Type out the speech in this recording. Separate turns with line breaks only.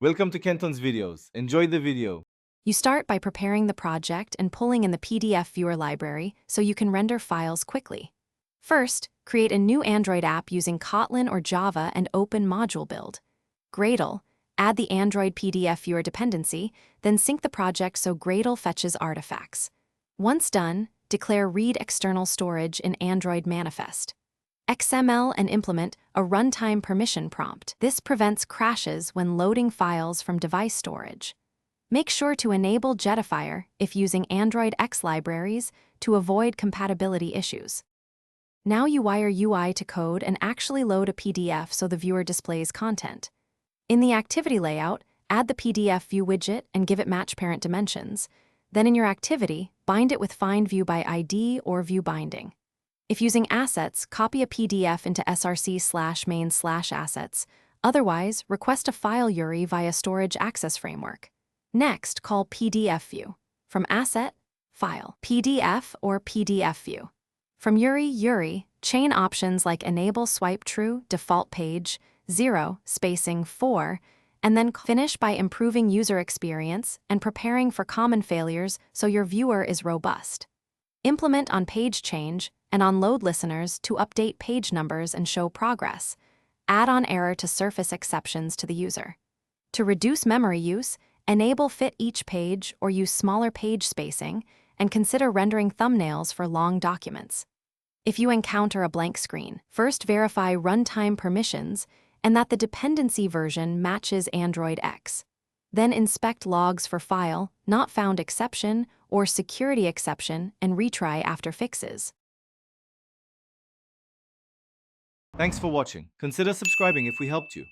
Welcome to Kenton's videos. Enjoy the video.
You start by preparing the project and pulling in the PDF viewer library so you can render files quickly. First, create a new Android app using Kotlin or Java and open Module Build. Gradle, add the Android PDF viewer dependency, then sync the project so Gradle fetches artifacts. Once done, declare read external storage in Android manifest. XML and implement a runtime permission prompt. This prevents crashes when loading files from device storage. Make sure to enable Jetifier if using Android X libraries to avoid compatibility issues. Now you wire UI to code and actually load a PDF so the viewer displays content. In the activity layout, add the PDF view widget and give it match parent dimensions. Then in your activity, bind it with Find View by ID or View Binding. If using assets, copy a PDF into src/main/assets. Otherwise, request a file URI via Storage Access Framework. Next, call PDF View. From Asset, File, PDF or PDF View. From URI, chain options like Enable Swipe True, Default Page, 0, spacing 4, and then finish by improving user experience and preparing for common failures so your viewer is robust. Implement on page change and on load listeners to update page numbers and show progress. Add on error to surface exceptions to the user. To reduce memory use, enable fit each page or use smaller page spacing, and consider rendering thumbnails for long documents. If you encounter a blank screen, first verify runtime permissions and that the dependency version matches Android X. Then inspect logs for file, not found exception, or security exception and retry after fixes.
Thanks for watching. Consider subscribing if we helped you.